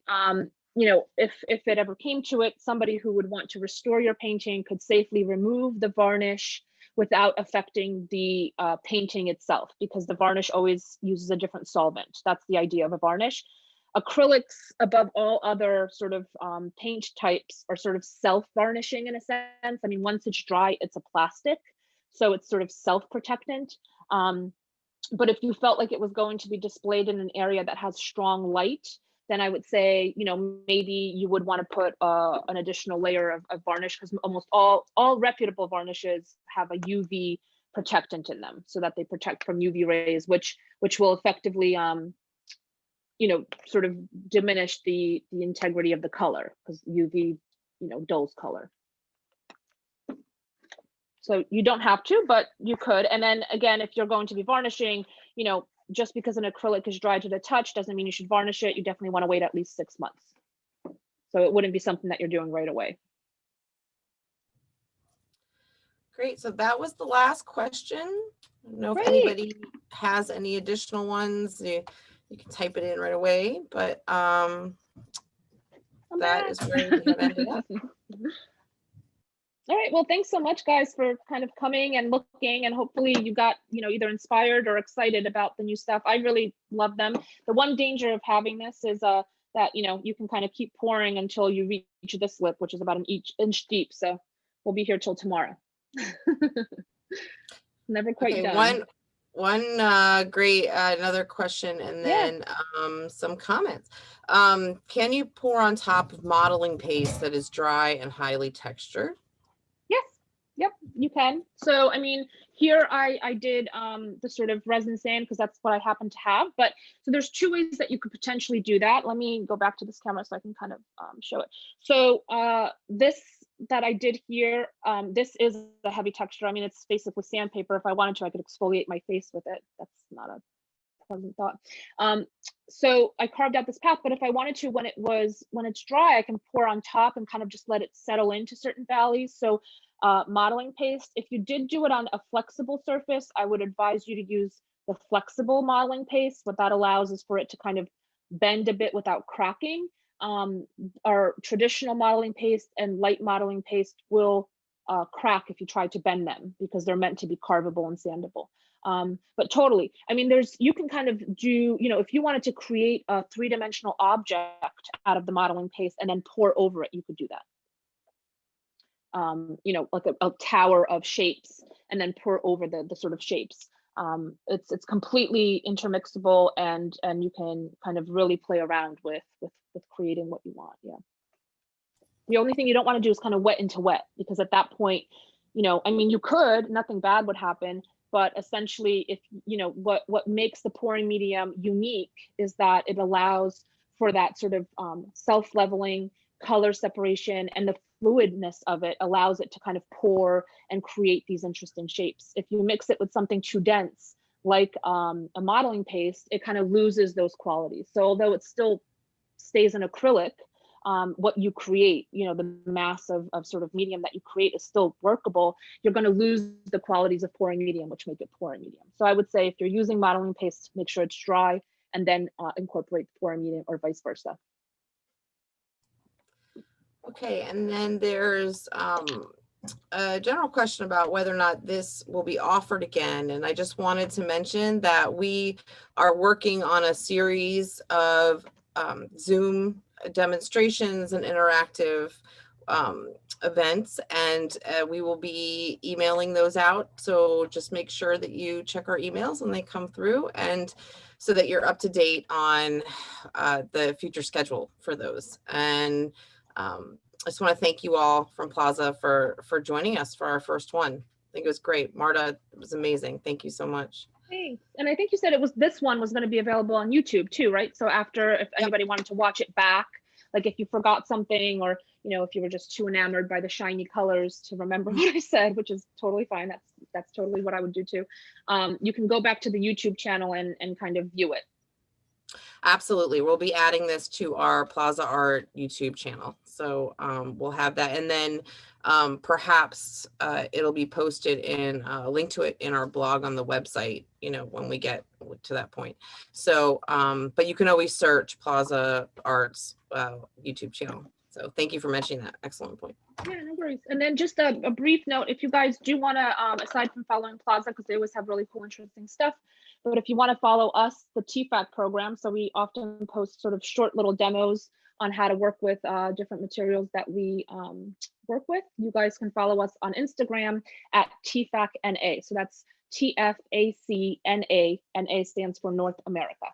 you know, if it ever came to it, somebody who would want to restore your painting could safely remove the varnish without affecting the painting itself, because the varnish always uses a different solvent. That's the idea of a varnish. Acrylics, above all other sort of paint types, are sort of self-varnishing in a sense. I mean, once it's dry, it's a plastic, so it's sort of self-protectant. But if you felt like it was going to be displayed in an area that has strong light, then I would say, you know, maybe you would want to put an additional layer of varnish, because almost all reputable varnishes have a UV protectant in them, so that they protect from UV rays, which will effectively you know, sort of diminish the integrity of the color, because UV, you know, dulls color. So you don't have to, but you could. And then again, if you're going to be varnishing, you know, just because an acrylic is dry to the touch doesn't mean you should varnish it. You definitely want to wait at least 6 months. So it wouldn't be something that you're doing right away. Great. So that was the last question. I don't know if anybody has any additional ones. You can type it in right away, but that is where we have ended up. All right, well, thanks so much, guys, for kind of coming and looking, and hopefully you got, you know, either inspired or excited about the new stuff. I really love them. The one danger of having this is that, you know, you can kind of keep pouring until you reach this lip, which is about an inch deep. So we'll be here till tomorrow. Never quite done. One great another question, and then some comments. Can you pour on top of modeling paste that is dry and highly textured? Yes. Yep, you can. So I mean, here I did the sort of resin sand because that's what I happen to have. But so there's two ways that you could potentially do that. Let me go back to this camera so I can kind of show it. So this that I did here, this is a heavy texture. I mean, it's basically sandpaper. If I wanted to, I could exfoliate my face with it. That's not a pleasant thought. So I carved out this path, but if I wanted to, when it's dry, I can pour on top and kind of just let it settle into certain valleys. So modeling paste, if you did do it on a flexible surface, I would advise you to use the flexible modeling paste. What that allows is for it to kind of bend a bit without cracking. Our traditional modeling paste and light modeling paste will crack if you try to bend them, because they're meant to be carvable and sandable. But totally, I mean, you can kind of do, if you wanted to create a 3-dimensional object out of the modeling paste and then pour over it, you could do that. Like a tower of shapes, and then pour over the sort of shapes. It's completely intermixable, and you can kind of really play around with creating what you want. Yeah. The only thing you don't want to do is kind of wet into wet, because at that point, I mean, you could, nothing bad would happen, but essentially, if what makes the pouring medium unique is that it allows for that sort of self-leveling color separation, and the fluidness of it allows it to kind of pour and create these interesting shapes. If you mix it with something too dense, like a modeling paste, it kind of loses those qualities. So although it still stays an acrylic, what you create, the mass of sort of medium that you create is still workable. You're going to lose the qualities of pouring medium, which make it pouring medium. So I would say if you're using modeling paste, make sure it's dry, and then incorporate the pouring medium, or vice versa. Okay, and then there's a general question about whether or not this will be offered again. And I just wanted to mention that we are working on a series of Zoom demonstrations and interactive events, and we will be emailing those out. So just make sure that you check our emails when they come through, and so that you're up to date on the future schedule for those. And I just want to thank you all from Plaza for joining us for our first one. I think it was great. Marta, it was amazing. Thank you so much. Thanks. And I think you said this one was going to be available on YouTube too, right? So after, if anybody wanted to watch it back, like if you forgot something, or if you were just too enamored by the shiny colors to remember what I said, which is totally fine. That's totally what I would do too. You can go back to the YouTube channel and kind of view it. Absolutely. We'll be adding this to our Plaza Art YouTube channel. So we'll have that. And then perhaps it'll be posted in a link to it in our blog on the website, when we get to that point. So, but you can always search Plaza Art's YouTube channel. So thank you for mentioning that. Excellent point. Yeah, no worries. And then just a brief note, if you guys do want to, aside from following Plaza, because they always have really cool, interesting stuff, but if you want to follow us, the TFAC program, so we often post sort of short little demos on how to work with different materials that we work with. You guys can follow us on Instagram at TFACNA. So that's TFACNA, and A stands for North America.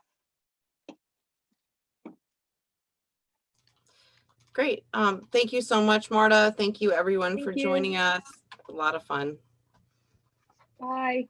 Great. Thank you so much, Marta. Thank you everyone for joining us. A lot of fun. Bye.